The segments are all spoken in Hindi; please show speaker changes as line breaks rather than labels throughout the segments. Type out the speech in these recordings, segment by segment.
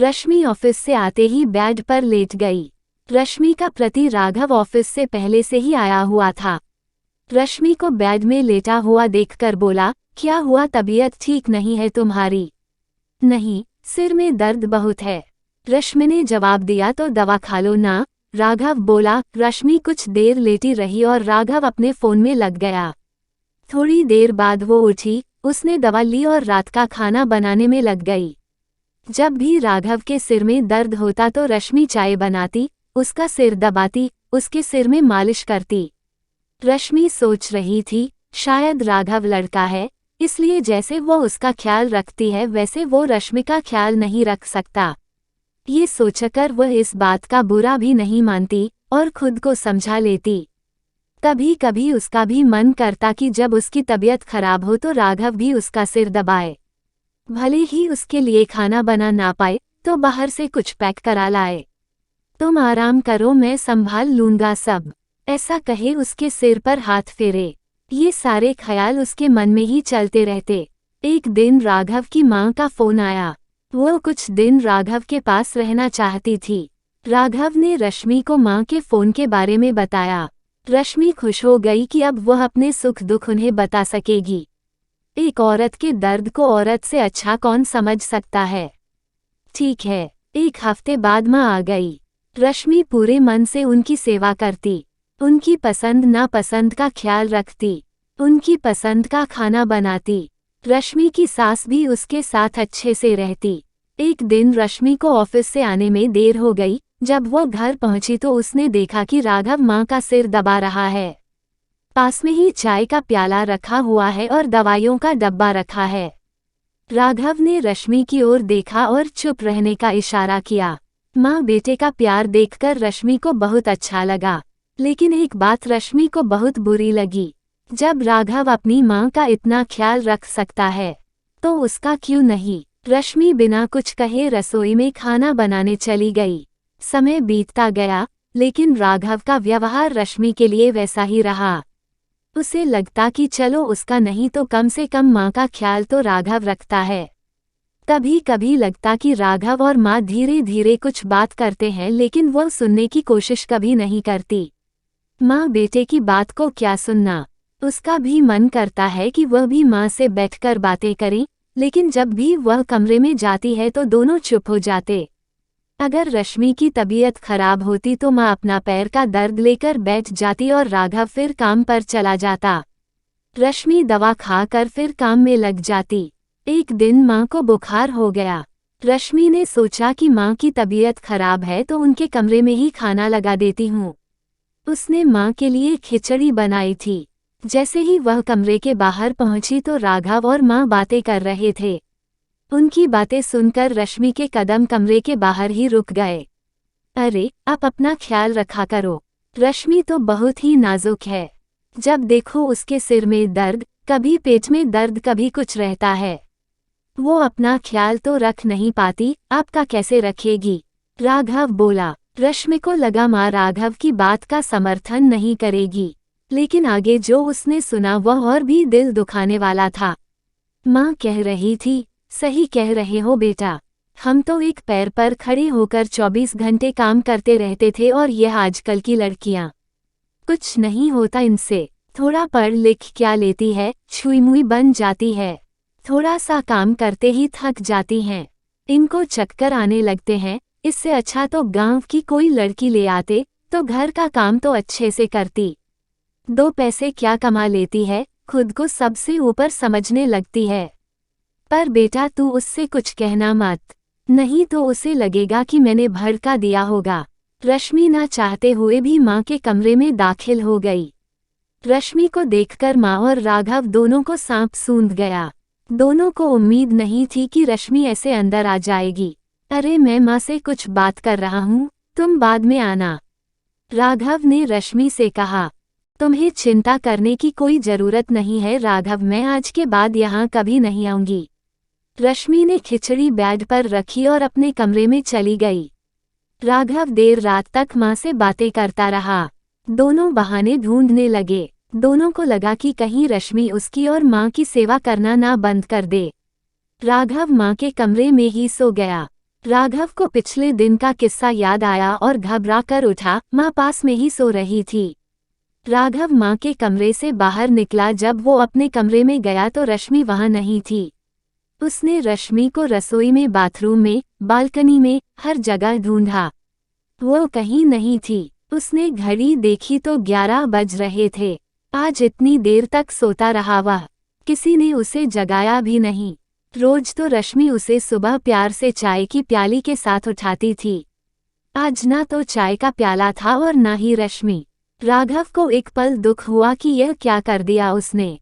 रश्मि ऑफिस से आते ही बेड पर लेट गई। रश्मि का पति राघव ऑफिस से पहले से ही आया हुआ था। रश्मि को बेड में लेटा हुआ देखकर बोला, क्या हुआ, तबीयत ठीक नहीं है तुम्हारी? नहीं, सिर में दर्द बहुत है। रश्मि ने जवाब दिया, तो दवा खा लो ना। राघव बोला। रश्मि कुछ देर लेटी रही और राघव अपने फोन में लग गया। थोड़ी देर बाद वो उठी, उसने दवा ली और रात का खाना बनाने में लग गई। जब भी राघव के सिर में दर्द होता तो रश्मि चाय बनाती, उसका सिर दबाती, उसके सिर में मालिश करती। रश्मि सोच रही थी, शायद राघव लड़का है, इसलिए जैसे वो उसका ख्याल रखती है वैसे वो रश्मि का ख्याल नहीं रख सकता। ये सोचकर वह इस बात का बुरा भी नहीं मानती और खुद को समझा लेती। कभी कभी उसका भी मन करता कि जब उसकी तबीयत खराब हो तो राघव भी उसका सिर दबाए। भले ही उसके लिए खाना बना ना पाए तो बाहर से कुछ पैक करा लाए। तुम आराम करो, मैं संभाल लूंगा सब, ऐसा कहे उसके सिर पर हाथ फेरे। ये सारे ख्याल उसके मन में ही चलते रहते। एक दिन राघव की माँ का फोन आया। वो कुछ दिन राघव के पास रहना चाहती थी। राघव ने रश्मि को माँ के फोन के बारे में बताया। रश्मि खुश हो गई कि अब वह अपने सुख दुख उन्हें बता सकेगी। एक औरत के दर्द को औरत से अच्छा कौन समझ सकता है। ठीक है। एक हफ्ते बाद माँ आ गई। रश्मि पूरे मन से उनकी सेवा करती, उनकी पसंद नापसंद का ख्याल रखती, उनकी पसंद का खाना बनाती। रश्मि की सास भी उसके साथ अच्छे से रहती। एक दिन रश्मि को ऑफिस से आने में देर हो गई। जब वो घर पहुंची तो उसने देखा कि राघव माँ का सिर दबा रहा है। पास में ही चाय का प्याला रखा हुआ है और दवाइयों का डब्बा रखा है। राघव ने रश्मि की ओर देखा और चुप रहने का इशारा किया। माँ बेटे का प्यार देखकर रश्मि को बहुत अच्छा लगा, लेकिन एक बात रश्मि को बहुत बुरी लगी। जब राघव अपनी माँ का इतना ख्याल रख सकता है तो उसका क्यों नहीं। रश्मि बिना कुछ कहे रसोई में खाना बनाने चली गई। समय बीतता गया, लेकिन राघव का व्यवहार रश्मि के लिए वैसा ही रहा। उसे लगता कि चलो उसका नहीं तो कम से कम माँ का ख्याल तो राघव रखता है। कभी कभी लगता कि राघव और माँ धीरे धीरे कुछ बात करते हैं, लेकिन वह सुनने की कोशिश कभी नहीं करती। माँ बेटे की बात को क्या सुनना। उसका भी मन करता है कि वह भी माँ से बैठकर बातें करे, लेकिन जब भी वह कमरे में जाती है तो दोनों चुप हो जाते। अगर रश्मि की तबीयत खराब होती तो माँ अपना पैर का दर्द लेकर बैठ जाती और राघव फिर काम पर चला जाता। रश्मि दवा खाकर फिर काम में लग जाती। एक दिन माँ को बुखार हो गया। रश्मि ने सोचा कि माँ की तबीयत खराब है तो उनके कमरे में ही खाना लगा देती हूँ। उसने माँ के लिए खिचड़ी बनाई थी। जैसे ही वह कमरे के बाहर पहुंची तो राघव और माँ बातें कर रहे थे। उनकी बातें सुनकर रश्मि के कदम कमरे के बाहर ही रुक गए। अरे, आप अपना ख्याल रखा करो। रश्मि तो बहुत ही नाजुक है। जब देखो उसके सिर में दर्द, कभी पेट में दर्द, कभी कुछ रहता है। वो अपना ख्याल तो रख नहीं पाती, आपका कैसे रखेगी? राघव बोला। रश्मि को लगा माँ राघव की बात का समर्थन नहीं करेगी, लेकिन आगे जो उसने सुना वह और भी दिल दुखाने वाला था। माँ कह रही थी, सही कह रहे हो बेटा, हम तो एक पैर पर खड़े होकर 24 घंटे काम करते रहते थे और यह आजकल की लड़कियाँ, कुछ नहीं होता इनसे। थोड़ा पढ़ लिख क्या लेती है, छुई मुई बन जाती है। थोड़ा सा काम करते ही थक जाती हैं। इनको चक्कर आने लगते हैं। इससे अच्छा तो गांव की कोई लड़की ले आते तो घर का काम तो अच्छे से करती। 2 पैसे क्या कमा लेती है, खुद को सबसे ऊपर समझने लगती है। पर बेटा तू उससे कुछ कहना मत, नहीं तो उसे लगेगा कि मैंने भड़का दिया होगा। रश्मि ना चाहते हुए भी माँ के कमरे में दाखिल हो गई। रश्मि को देखकर माँ और राघव दोनों को सांप सूंघ गया। दोनों को उम्मीद नहीं थी कि रश्मि ऐसे अंदर आ जाएगी। अरे मैं माँ से कुछ बात कर रहा हूँ, तुम बाद में आना, राघव ने रश्मि से कहा। तुम्हें चिंता करने की कोई जरूरत नहीं है राघव, मैं आज के बाद यहाँ कभी नहीं आऊंगी। रश्मि ने खिचड़ी बेड पर रखी और अपने कमरे में चली गई। राघव देर रात तक माँ से बातें करता रहा। दोनों बहाने ढूंढने लगे। दोनों को लगा कि कहीं रश्मि उसकी और माँ की सेवा करना ना बंद कर दे। राघव माँ के कमरे में ही सो गया। राघव को पिछले दिन का किस्सा याद आया और घबरा कर उठा। माँ पास में ही सो रही थी। राघव माँ के कमरे से बाहर निकला। जब वो अपने कमरे में गया तो रश्मि वहाँ नहीं थी। उसने रश्मि को रसोई में, बाथरूम में, बालकनी में, हर जगह ढूंढा। वो कहीं नहीं थी। उसने घड़ी देखी तो 11 बज रहे थे। आज इतनी देर तक सोता रहा वह। किसी ने उसे जगाया भी नहीं। रोज तो रश्मि उसे सुबह प्यार से चाय की प्याली के साथ उठाती थी। आज ना तो चाय का प्याला था और ना ही रश्मि। राघव को एक पल दुख हुआ कि यह क्या कर दिया उसने।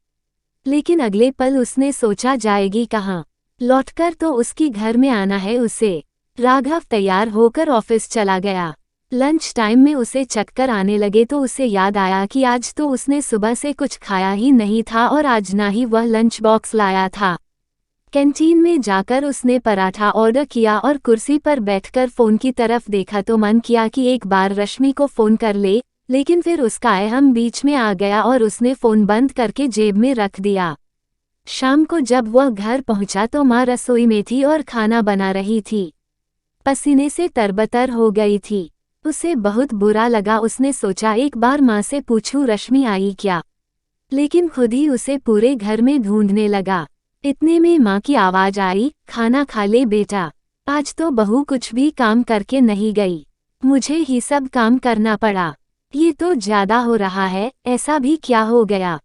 लेकिन अगले पल उसने सोचा, जाएगी कहाँ, लौटकर तो उसकी घर में आना है उसे। राघव तैयार होकर ऑफिस चला गया। लंच टाइम में उसे चक्कर आने लगे तो उसे याद आया कि आज तो उसने सुबह से कुछ खाया ही नहीं था और आज ना ही वह लंच बॉक्स लाया था। कैंटीन में जाकर उसने पराठा ऑर्डर किया और कुर्सी पर बैठकर फ़ोन की तरफ देखा तो मन किया कि एक बार रश्मि को फ़ोन कर ले, लेकिन फिर उसका अहम बीच में आ गया और उसने फ़ोन बंद करके जेब में रख दिया। शाम को जब वह घर पहुंचा तो माँ रसोई में थी और खाना बना रही थी। पसीने से तरबतर हो गई थी। उसे बहुत बुरा लगा। उसने सोचा एक बार माँ से पूछूं रश्मि आई क्या, लेकिन खुद ही उसे पूरे घर में ढूंढने लगा। इतने में माँ की आवाज़ आई, खाना खा ले बेटा, आज तो बहू कुछ भी काम करके नहीं गई, मुझे ही सब काम करना पड़ा। ये तो ज्यादा हो रहा है। ऐसा भी क्या हो गया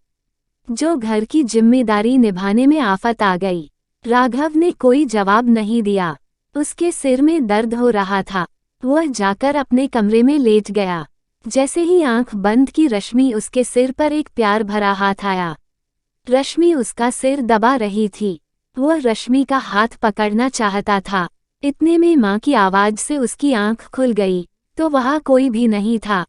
जो घर की जिम्मेदारी निभाने में आफत आ गई। राघव ने कोई जवाब नहीं दिया। उसके सिर में दर्द हो रहा था। वह जाकर अपने कमरे में लेट गया। जैसे ही आंख बंद की रश्मि उसके सिर पर एक प्यार भरा हाथ आया। रश्मि उसका सिर दबा रही थी। वह रश्मि का हाथ पकड़ना चाहता था। इतने में माँ की आवाज़ से उसकी आंख खुल गई तो वहाँ कोई भी नहीं था।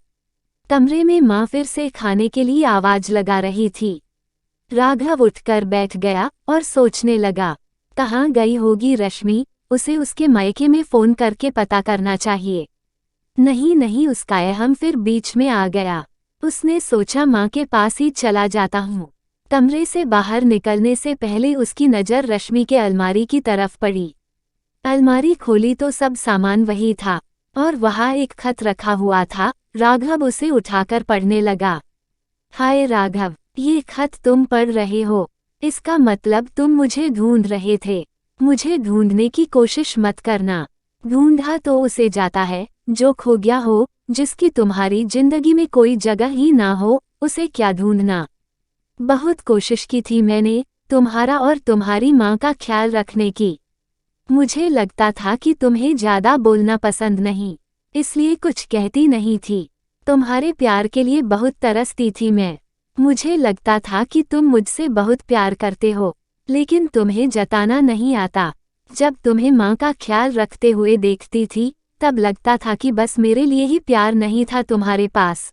कमरे में माँ फिर से खाने के लिए आवाज़ लगा रही थी। राघव उठकर बैठ गया और सोचने लगा, कहाँ गई होगी रश्मि, उसे उसके मायके में फ़ोन करके पता करना चाहिए। नहीं, उसका अहम फिर बीच में आ गया। उसने सोचा माँ के पास ही चला जाता हूँ। कमरे से बाहर निकलने से पहले उसकी नज़र रश्मि के अलमारी की तरफ पड़ी। अलमारी खोली तो सब सामान वही था और वहाँ एक खत रखा हुआ था। राघव उसे उठाकर पढ़ने लगा। हाय राघव, ये खत तुम पढ़ रहे हो, इसका मतलब तुम मुझे ढूंढ रहे थे। मुझे ढूंढने की कोशिश मत करना। ढूंढा तो उसे जाता है जो खो गया हो, जिसकी तुम्हारी जिंदगी में कोई जगह ही ना हो, उसे क्या ढूंढना। बहुत कोशिश की थी मैंने तुम्हारा और तुम्हारी माँ का ख्याल रखने की। मुझे लगता था कि तुम्हें ज्यादा बोलना पसंद नहीं, इसलिए कुछ कहती नहीं थी। तुम्हारे प्यार के लिए बहुत तरसती थी मैं। मुझे लगता था कि तुम मुझसे बहुत प्यार करते हो, लेकिन तुम्हें जताना नहीं आता। जब तुम्हें माँ का ख्याल रखते हुए देखती थी तब लगता था कि बस मेरे लिए ही प्यार नहीं था तुम्हारे पास।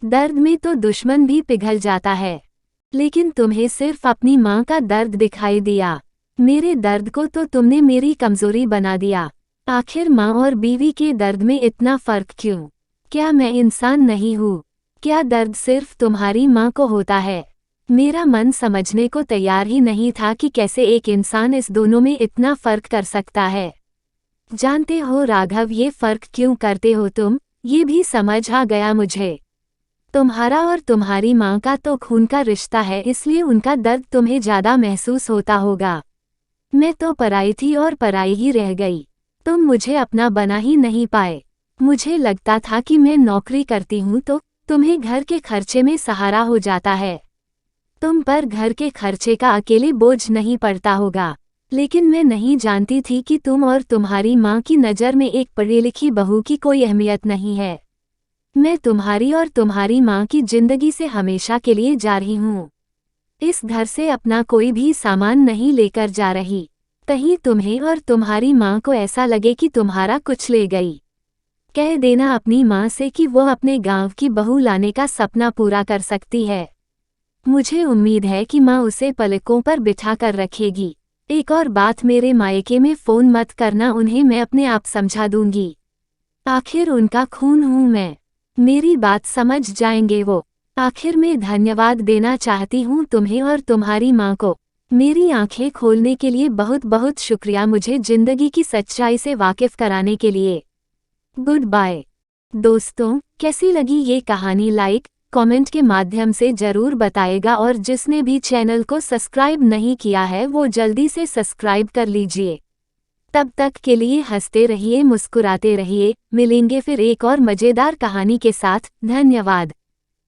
दर्द में तो दुश्मन भी पिघल जाता है, लेकिन तुम्हें सिर्फ अपनी माँ का दर्द दिखाई दिया। मेरे दर्द को तो तुमने मेरी कमजोरी बना दिया। आखिर माँ और बीवी के दर्द में इतना फर्क क्यों? क्या मैं इंसान नहीं हूँ? क्या दर्द सिर्फ तुम्हारी माँ को होता है? मेरा मन समझने को तैयार ही नहीं था कि कैसे एक इंसान इस दोनों में इतना फर्क कर सकता है। जानते हो राघव, ये फर्क क्यों करते हो तुम, ये भी समझ आ गया मुझे। तुम्हारा और तुम्हारी माँ का तो खून का रिश्ता है, इसलिए उनका दर्द तुम्हें ज्यादा महसूस होता होगा। मैं तो पराई थी और पराई ही रह गई। तुम मुझे अपना बना ही नहीं पाए। मुझे लगता था कि मैं नौकरी करती हूँ तो तुम्हें घर के खर्चे में सहारा हो जाता है। तुम पर घर के खर्चे का अकेले बोझ नहीं पड़ता होगा, लेकिन मैं नहीं जानती थी कि तुम और तुम्हारी माँ की नज़र में एक पढ़ी लिखी बहू की कोई अहमियत नहीं है। मैं तुम्हारी और तुम्हारी माँ की जिंदगी से हमेशा के लिए जा रही हूँ। इस घर से अपना कोई भी सामान नहीं लेकर जा रही। कहीं तुम्हें और तुम्हारी माँ को ऐसा लगे कि तुम्हारा कुछ ले गई। कह देना अपनी माँ से कि वो अपने गांव की बहू लाने का सपना पूरा कर सकती है। मुझे उम्मीद है कि माँ उसे पलकों पर बिठा कर रखेगी। एक और बात, मेरे मायके में फ़ोन मत करना, उन्हें मैं अपने आप समझा दूंगी। आखिर उनका खून हूँ मैं, मेरी बात समझ जाएंगे वो। आखिर में धन्यवाद देना चाहती हूँ तुम्हें और तुम्हारी माँ को। मेरी आंखें खोलने के लिए बहुत बहुत शुक्रिया, मुझे जिंदगी की सच्चाई से वाकिफ कराने के लिए। Good bye. दोस्तों, कैसी लगी ये कहानी? लाइक कमेंट के माध्यम से ज़रूर बताएगा, और जिसने भी चैनल को सब्सक्राइब नहीं किया है वो जल्दी से सब्सक्राइब कर लीजिए। तब तक के लिए हंसते रहिए, मुस्कुराते रहिए। मिलेंगे फिर एक और मज़ेदार कहानी के साथ। धन्यवाद।